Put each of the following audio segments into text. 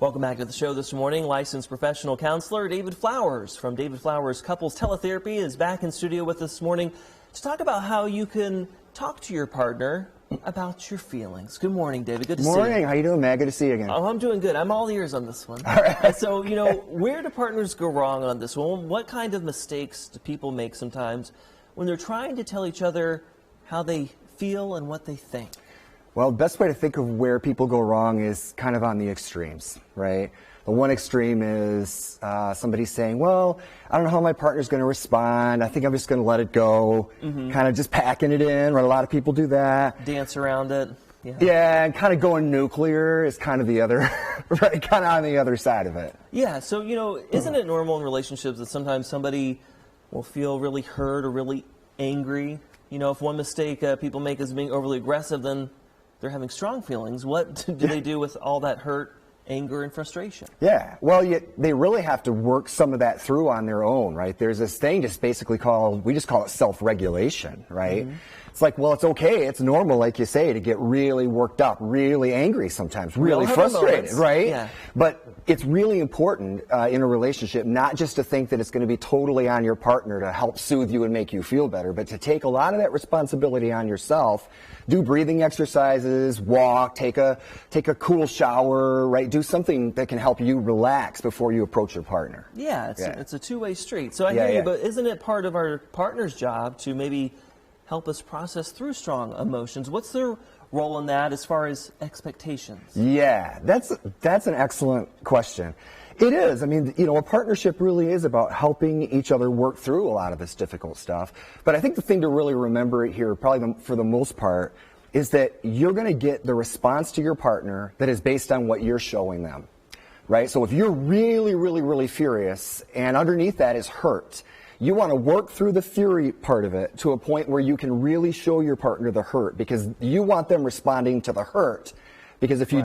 Welcome back to the show this morning. Licensed professional counselor David Flowers from David Flowers Couples Teletherapy is back in studio with us this morning to talk about how you can talk to your partner about your feelings. Good morning, David. Good to see you. Morning. How you doing, Matt? Good to see you again. Oh, I'm doing good. I'm all ears on this one. All right. So, where do partners go wrong on this one? What kind of mistakes do people make sometimes when they're trying to tell each other how they feel and what they think? Well, the best way to think of where people go wrong is kind of on the extremes, right? The one extreme is somebody saying, well, I don't know how my partner's going to respond. I think I'm just going to let it go. Kind of just packing it in, right? A lot of people do that. Dance around it. Yeah, and kind of going nuclear is kind of the other, right? Kind of on the other side of it. Yeah, so, isn't it normal in relationships that sometimes somebody will feel really hurt or really angry? If one mistake people make is being overly aggressive, then they're having strong feelings. What do they do with all that hurt, anger, and frustration? Yeah, well, they really have to work some of that through on their own, right? There's this thing just basically we just call it self-regulation, right? It's like, well, it's okay, it's normal, like you say, to get really worked up, really angry sometimes, really frustrated, right? Yeah. But it's really important in a relationship not just to think that it's going to be totally on your partner to help soothe you and make you feel better, but to take a lot of that responsibility on yourself. Do breathing exercises, walk, take a cool shower, right? Do something that can help you relax before you approach your partner. Yeah, it's a two-way street. So I hear you, but isn't it part of our partner's job to maybe help us process through strong emotions? What's their role in that as far as expectations? Yeah, that's an excellent question. It is. I mean, a partnership really is about helping each other work through a lot of this difficult stuff. But I think the thing to really remember here, probably for the most part, is that you're going to get the response to your partner that is based on what you're showing them, right? So if you're really, really, really furious and underneath that is hurt, you want to work through the fury part of it to a point where you can really show your partner the hurt, because you want them responding to the hurt. Because if you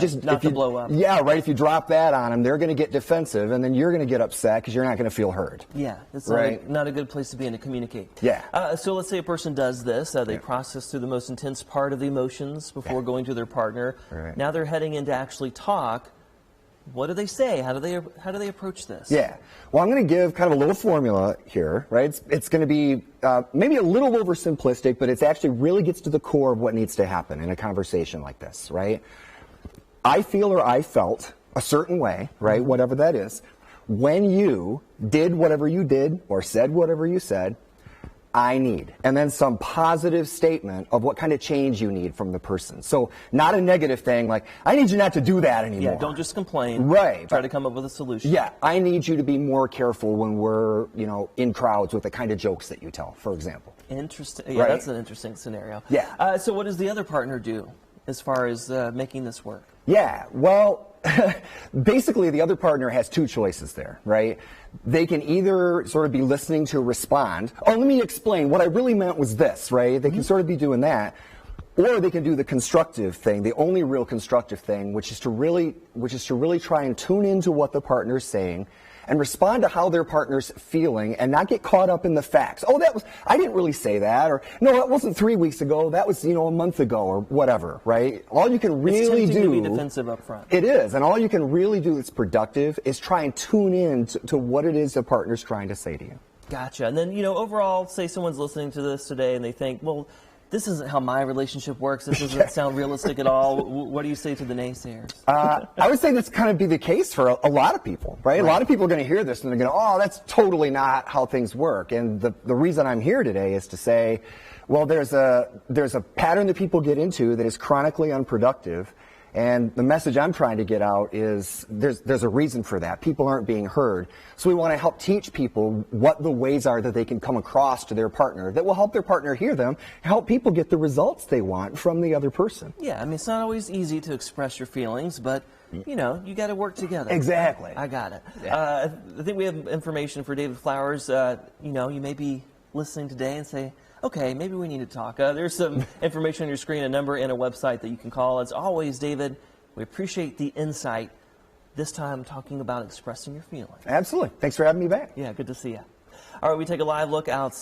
blow up. Yeah, right. If you drop that on them, they're going to get defensive, and then you're going to get upset because you're not going to feel heard. Yeah, it's not a good place to be in to communicate. Yeah. So let's say a person does this. They process through the most intense part of the emotions before going to their partner. Right. Now they're heading in to actually talk. What do they say? How do they approach this? Yeah. Well, I'm going to give kind of a little formula here, right? It's going to be maybe a little oversimplistic, but it actually really gets to the core of what needs to happen in a conversation like this, right? I feel or I felt a certain way, right, whatever that is, when you did whatever you did or said whatever you said, I need. And then some positive statement of what kind of change you need from the person. So not a negative thing like, I need you not to do that anymore. Yeah, don't just complain. Right. Try to come up with a solution. Yeah, I need you to be more careful when we're, in crowds with the kind of jokes that you tell, for example. Interesting. Yeah, that's an interesting scenario. Yeah. So what does the other partner do as far as making this work? Yeah, well, basically the other partner has two choices there, right? They can either sort of be listening to respond. Oh, let me explain. What I really meant was this, right? They can sort of be doing that. Or they can do the constructive thing, the only real constructive thing, which is to really try and tune into what the partner's saying and respond to how their partner's feeling and not get caught up in the facts. Oh, I didn't really say that, or no, that wasn't 3 weeks ago, that was, a month ago, or whatever, right? All you can really do do... to be defensive up front. It is, and all you can really do that's productive is try and tune in to what it is the partner's trying to say to you. Gotcha. And then, overall, say someone's listening to this today and they think, well, this isn't how my relationship works. This doesn't sound realistic at all. What do you say to the naysayers? I would say that's kind of be the case for a lot of people, right? A lot of people are going to hear this and they're going to, oh, that's totally not how things work. And the reason I'm here today is to say, well, there's a pattern that people get into that is chronically unproductive. And the message I'm trying to get out is there's a reason for that. People aren't being heard. So we want to help teach people what the ways are that they can come across to their partner that will help their partner hear them, help people get the results they want from the other person. Yeah, I mean, it's not always easy to express your feelings, but, you got to work together. Exactly. I got it. Yeah. I think we have information for David Flowers. You may be listening today and say, okay, maybe we need to talk. There's some information on your screen, a number and a website that you can call. As always, David, we appreciate the insight. This time talking about expressing your feelings. Absolutely. Thanks for having me back. Yeah, good to see you. All right, we take a live look outside.